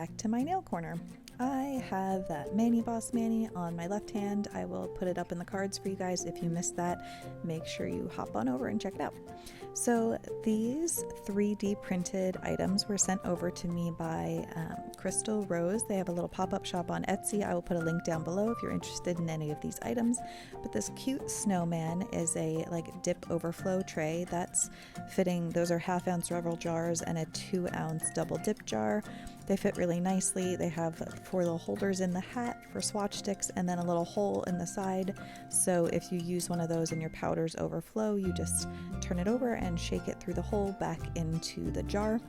back to my nail corner. I have that Mani Boss Mani on my left hand. I will put it up in the cards for you guys. If you missed that, make sure you hop on over and check it out. So these 3D printed items were sent over to me by Crystal Rose. They have a little pop-up shop on Etsy. I will put a link down below if you're interested in any of these items. But this cute snowman is a like dip overflow tray that's fitting. Those are 1/2 ounce Revel jars and a 2 ounce double dip jar. They fit really nicely. They have 4 little holders in the hat for swatch sticks and then a little hole in the side. So if you use one of those and your powders overflow, you just turn it over and shake it through the hole back into the jar.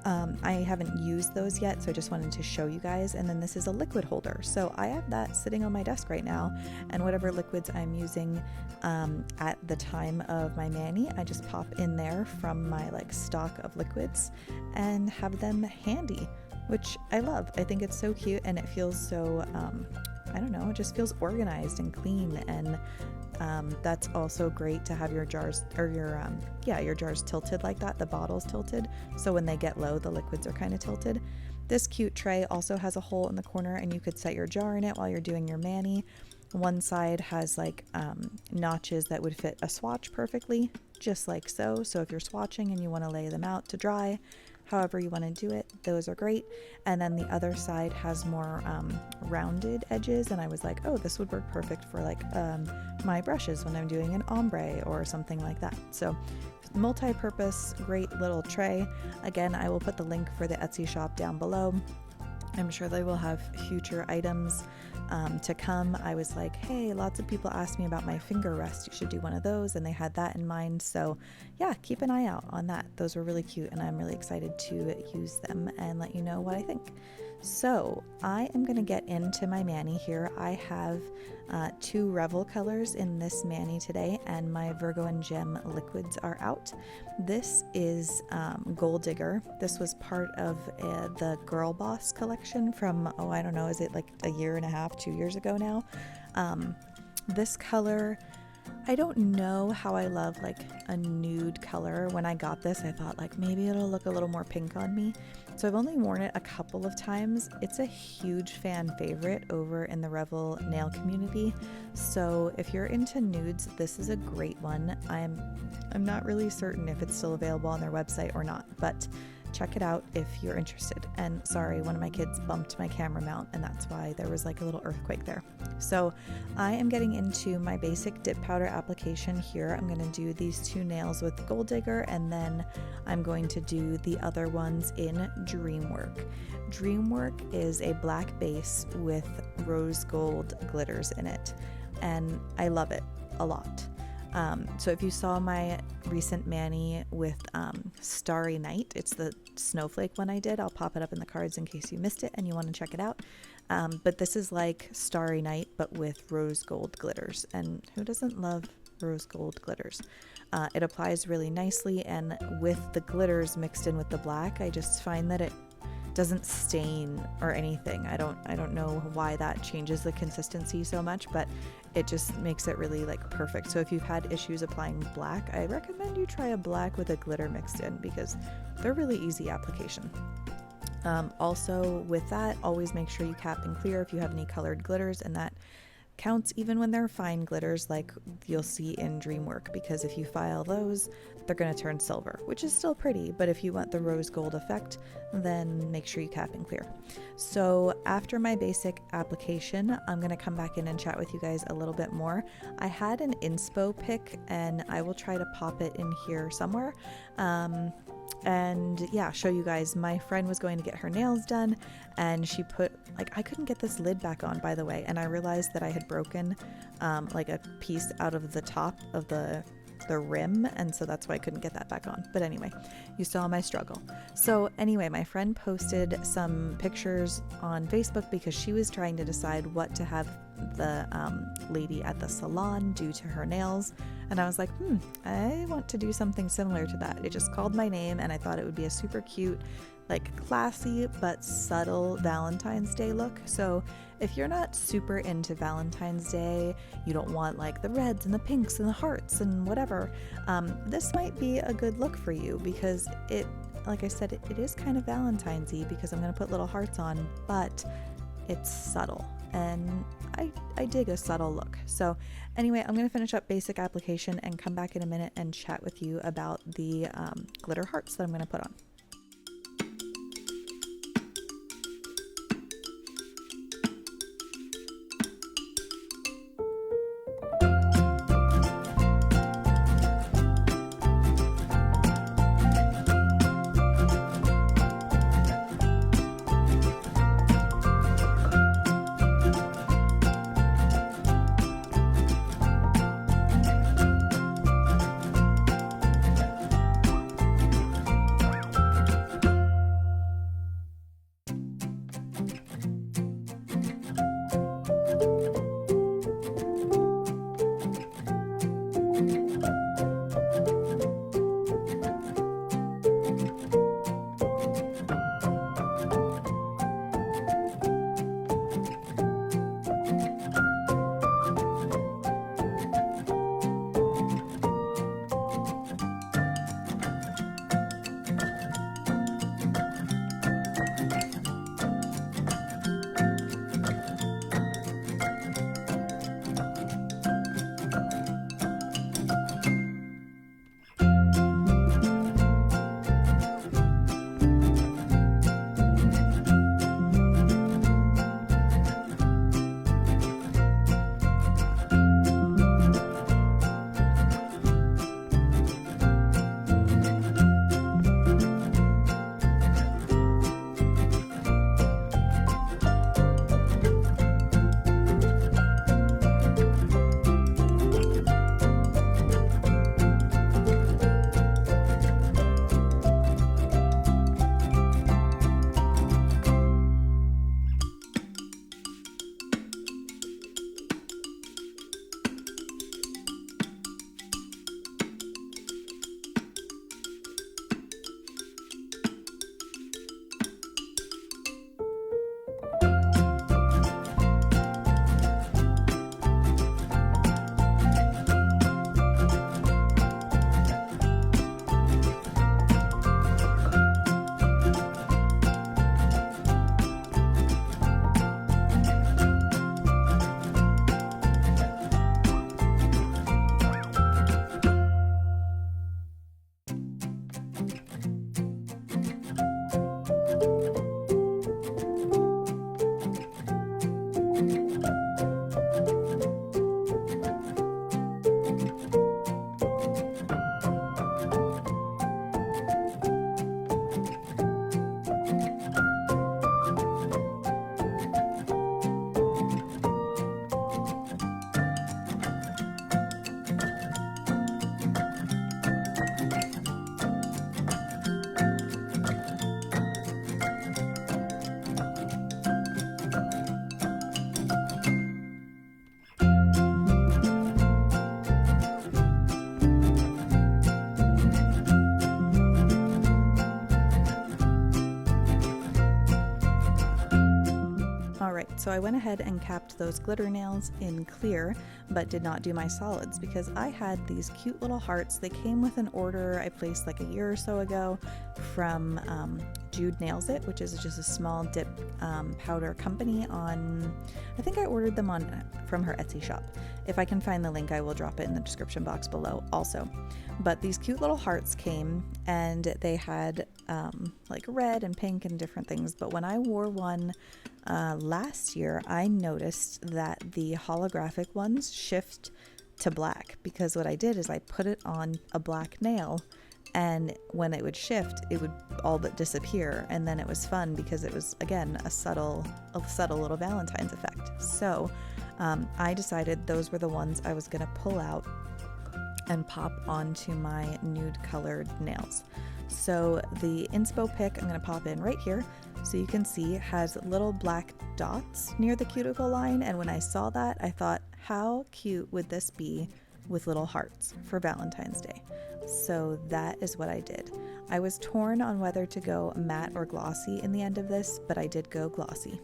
I haven't used those yet, so I just wanted to show you guys. And then this is a liquid holder. So I have that sitting on my desk right now, and whatever liquids I'm using at the time of my mani, I just pop in there from my like stock of liquids and have them handy, which I love. I think it's so cute and it feels so, I don't know, it just feels organized and clean. And that's also great to have your jars or your jars tilted like that, the bottles tilted, so when they get low the liquids are kind of tilted. This cute tray also has a hole in the corner and you could set your jar in it while you're doing your mani. One side has like notches that would fit a swatch perfectly, just like so. So if you're swatching and you want to lay them out to dry, however you want to do it, those are great. And then the other side has more rounded edges, and I was like, oh, this would work perfect for like my brushes when I'm doing an ombre or something like that. So multi-purpose, great little tray. Again, I will put the link for the Etsy shop down below. I'm sure they will have future items to come. I was like, hey, lots of people asked me about my finger rest. You should do one of those. And they had that in mind. So yeah, keep an eye out on that. Those were really cute and I'm really excited to use them and let you know what I think. So I am going to get into my mani here. I have 2 Revel colors in this mani today, and my Virgo and Gem liquids are out. This is Gold Digger. This was part of the Girl Boss collection from, I don't know, is it like a year and a half, 2 years ago now? This color, I don't know how I love like a nude color. When I got this, I thought like maybe it'll look a little more pink on me. So I've only worn it a couple of times. It's a huge fan favorite over in the Revel nail community. So if you're into nudes, this is a great one. I'm not really certain if it's still available on their website or not, but check it out if you're interested. And sorry, one of my kids bumped my camera mount and that's why there was like a little earthquake there. So I am getting into my basic dip powder application here. I'm going to do these 2 nails with Gold Digger, and then I'm going to do the other ones in Dreamwork. Dreamwork is a black base with rose gold glitters in it, and I love it a lot. So if you saw my recent mani with Starry Night, it's the snowflake one I did. I'll pop it up in the cards in case you missed it and you want to check it out. But this is like Starry Night, but with rose gold glitters. And who doesn't love rose gold glitters? It applies really nicely, and with the glitters mixed in with the black, I just find that it doesn't stain or anything. I don't know why that changes the consistency so much, but it just makes it really like perfect. So if you've had issues applying black, I recommend you try a black with a glitter mixed in because they're really easy application. Also with that, always make sure you cap and clear if you have any colored glitters, and that counts even when they're fine glitters like you'll see in Dreamwork, because if you file those, they're going to turn silver, which is still pretty, but if you want the rose gold effect, then make sure you cap and clear. So after my basic application, I'm going to come back in and chat with you guys a little bit more. I had an inspo pic and I will try to pop it in here somewhere. And yeah, show you guys. My friend was going to get her nails done and she put like, I couldn't get this lid back on, by the way, and I realized that I had broken like a piece out of the top of the rim, and so that's why I couldn't get that back on. But anyway, you saw my struggle. So anyway, my friend posted some pictures on Facebook because she was trying to decide what to have the lady at the salon do to her nails, and I was like, I want to do something similar to that. It just called my name, and I thought it would be a super cute, like classy but subtle Valentine's Day look. So if you're not super into Valentine's Day, you don't want like the reds and the pinks and the hearts and whatever, this might be a good look for you because like I said, it is kind of Valentine's-y because I'm going to put little hearts on, but it's subtle, and I dig a subtle look. So anyway, I'm going to finish up basic application and come back in a minute and chat with you about the glitter hearts that I'm going to put on. So I went ahead and capped those glitter nails in clear, but did not do my solids because I had these cute little hearts. They came with an order I placed like a year or so ago from Jude Nails It, which is just a small dip powder company on, I think I ordered them from her Etsy shop. If I can find the link, I will drop it in the description box below also. But these cute little hearts came and they had like red and pink and different things. But when I wore one last year, I noticed that the holographic ones shift to black because what I did is I put it on a black nail, and when it would shift, it would all but disappear. And then it was fun because it was, again, a subtle little Valentine's effect. So I decided those were the ones I was going to pull out and pop onto my nude colored nails. So the inspo pick I'm going to pop in right here, so you can see has little black dots near the cuticle line, and when I saw that, I thought, how cute would this be with little hearts for Valentine's Day. So that is what I did. I was torn on whether to go matte or glossy in the end of this, but I did go glossy.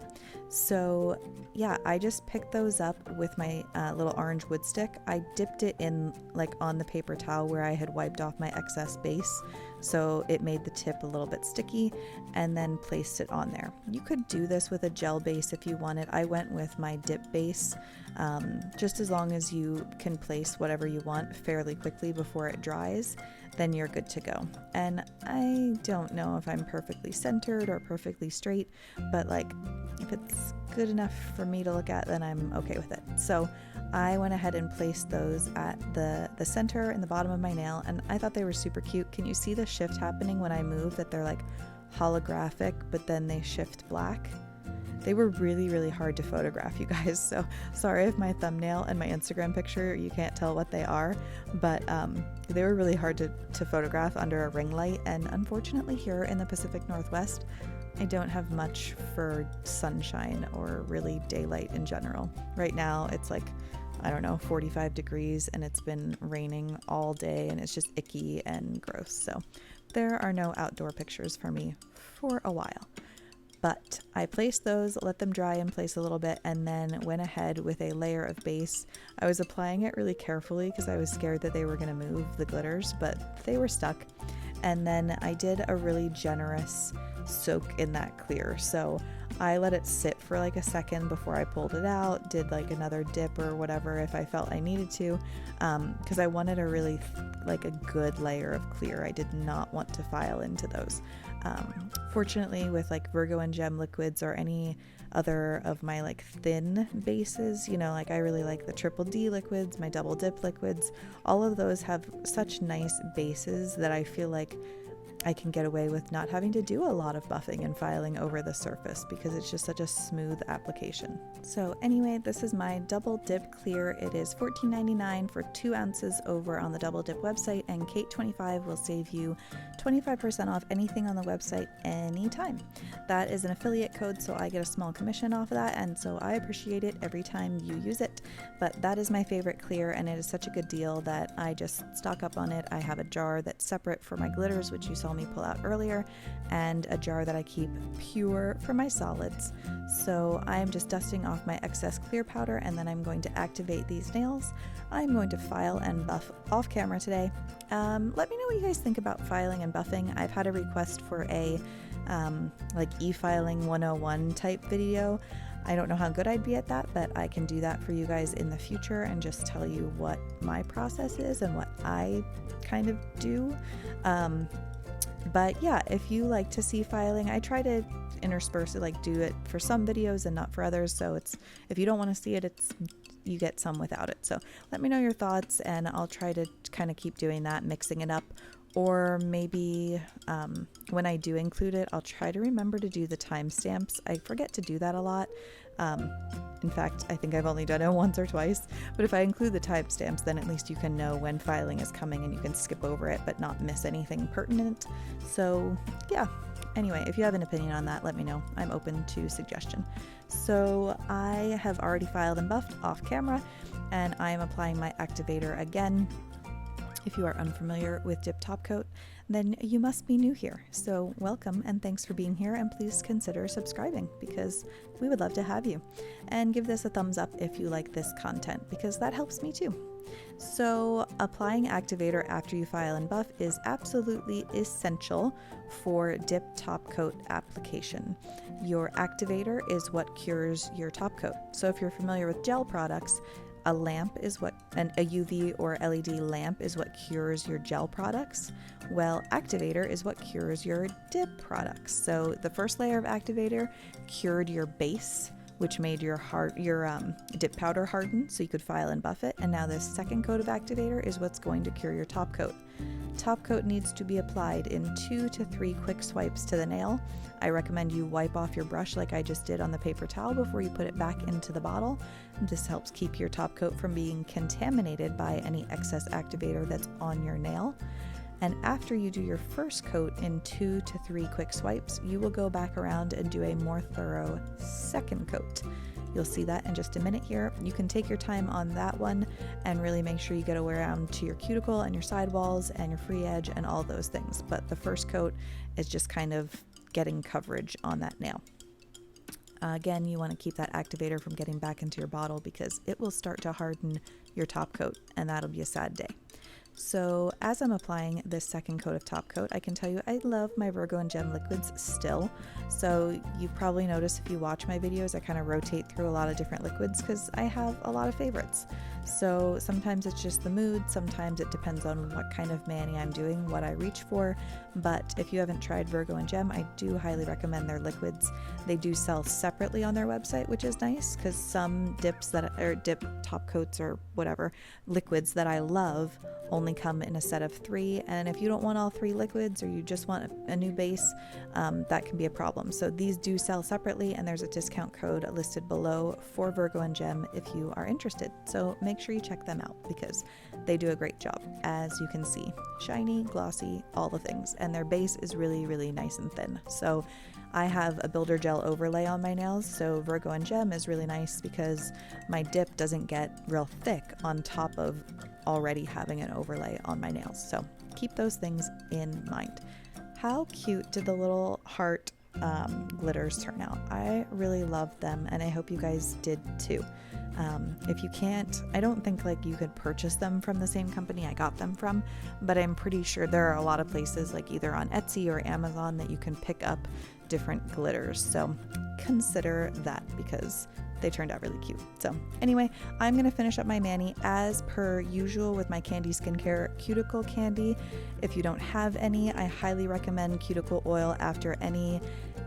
So yeah, I just picked those up with my little orange wood stick. I dipped it in like on the paper towel where I had wiped off my excess base, so it made the tip a little bit sticky, and then placed it on there. You could do this with a gel base if you wanted. I went with my dip base. Just as long as you can place whatever you want fairly quickly before it dries, then you're good to go. And I don't know if I'm perfectly centered or perfectly straight, but like if it's good enough for me to look at, then I'm okay with it. So I went ahead and placed those at the center and the bottom of my nail, and I thought they were super cute. Can you see the shift happening when I move, that they're like holographic, but then they shift black? They were really, really hard to photograph, you guys, so sorry if my thumbnail and my Instagram picture, you can't tell what they are, but they were really hard to photograph under a ring light, and unfortunately here in the Pacific Northwest, I don't have much for sunshine or really daylight in general. Right now, it's like, I don't know, 45 degrees, and it's been raining all day, and it's just icky and gross, so there are no outdoor pictures for me for a while. But I placed those, let them dry in place a little bit, and then went ahead with a layer of base. I was applying it really carefully because I was scared that they were going to move, the glitters, but they were stuck. And then I did a really generous soak in that clear. So I let it sit for like a second before I pulled it out, did like another dip or whatever if I felt I needed to, because I wanted a really like a good layer of clear. I did not want to file into those. Fortunately, with like Virgo and Gem liquids or any other of my like thin bases, you know, like I really like the triple D liquids, my double dip liquids, all of those have such nice bases that I feel like I can get away with not having to do a lot of buffing and filing over the surface because it's just such a smooth application. So anyway, this is my double dip clear. It is $14.99 for 2 ounces over on the double dip website, and Kate25 will save you 25% off anything on the website anytime. That is an affiliate code, so I get a small commission off of that, and so I appreciate it every time you use it. But that is my favorite clear, and it is such a good deal that I just stock up on it. I have a jar that's separate for my glitters, which you saw me pull out earlier, and a jar that I keep pure for my solids. So I am just dusting off my excess clear powder, and then I'm going to activate these nails. I'm going to file and buff off camera today. Let me know what you guys think about filing and buffing. I've had a request for a like e-filing 101 type video. I don't know how good I'd be at that, but I can do that for you guys in the future and just tell you what my process is and what I kind of do. But yeah, if you like to see filing, I try to intersperse it, like do it for some videos and not for others. So it's, if you don't want to see it, it's, you get some without it. So let me know your thoughts, and I'll try to kind of keep doing that, mixing it up. Or maybe when I do include it, I'll try to remember to do the timestamps. I forget to do that a lot. In fact, I think I've only done it once or twice, but if I include the timestamps, then at least you can know when filing is coming and you can skip over it but not miss anything pertinent. So yeah, anyway, if you have an opinion on that, let me know. I'm open to suggestion. So I have already filed and buffed off camera, and I am applying my activator again. If you are unfamiliar with dip top coat, then you must be new here. So welcome and thanks for being here, and please consider subscribing because we would love to have you. And give this a thumbs up if you like this content because that helps me too. So applying activator after you file and buff is absolutely essential for dip top coat application. Your activator is what cures your top coat. So if you're familiar with gel products, a lamp is what, a UV or LED lamp is what cures your gel products. Well, activator is what cures your dip products. So the first layer of activator cured your base, which made your dip powder harden so you could file and buff it. And now this second coat of activator is what's going to cure your top coat. Top coat needs to be applied in 2 to 3 quick swipes to the nail. I recommend you wipe off your brush like I just did on the paper towel before you put it back into the bottle. This helps keep your top coat from being contaminated by any excess activator that's on your nail. And after you do your first coat in 2 to 3 quick swipes, you will go back around and do a more thorough second coat. You'll see that in just a minute here. You can take your time on that one and really make sure you get around to your cuticle and your sidewalls and your free edge and all those things. But the first coat is just kind of getting coverage on that nail. Again, you want to keep that activator from getting back into your bottle because it will start to harden your top coat, and that'll be a sad day. So as I'm applying this second coat of top coat, I can tell you I love my Virgo and Gem liquids still. So you probably notice if you watch my videos, I kind of rotate through a lot of different liquids because I have a lot of favorites. So sometimes it's just the mood, sometimes it depends on what kind of mani I'm doing, what I reach for. But if you haven't tried Virgo and Gem, I do highly recommend their liquids. They do sell separately on their website, which is nice because some dip top coats or whatever liquids that I love only come in a set of 3, and if you don't want all 3 liquids or you just want a new base, that can be a problem. So these do sell separately, and there's a discount code listed below for Virgo and Gem if you are interested. So make sure you check them out because they do a great job. As you can see, shiny, glossy, all the things, and their base is really, really nice and thin. So I have a builder gel overlay on my nails, so Virgo and Gem is really nice because my dip doesn't get real thick on top of already having an overlay on my nails. So keep those things in mind. How cute did the little heart glitters turn out? I really loved them, and I hope you guys did too. If you can't, I don't think like you could purchase them from the same company I got them from, but I'm pretty sure there are a lot of places like either on Etsy or Amazon that you can pick up different glitters. So consider that because they turned out really cute. So anyway, I'm going to finish up my mani as per usual with my Candi Skincare Cuticle Candy. If you don't have any, I highly recommend cuticle oil after any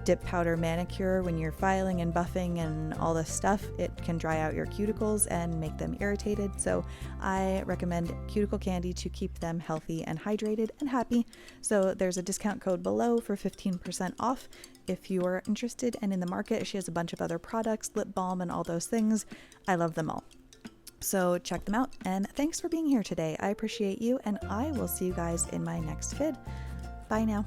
dip powder manicure. When you're filing and buffing and all this stuff, it can dry out your cuticles and make them irritated. So I recommend Cuticle Candy to keep them healthy and hydrated and happy. So there's a discount code below for 15% off if you are interested and in the market. She has a bunch of other products, lip balm and all those things. I love them all. So check them out, and thanks for being here today. I appreciate you, and I will see you guys in my next vid. Bye now.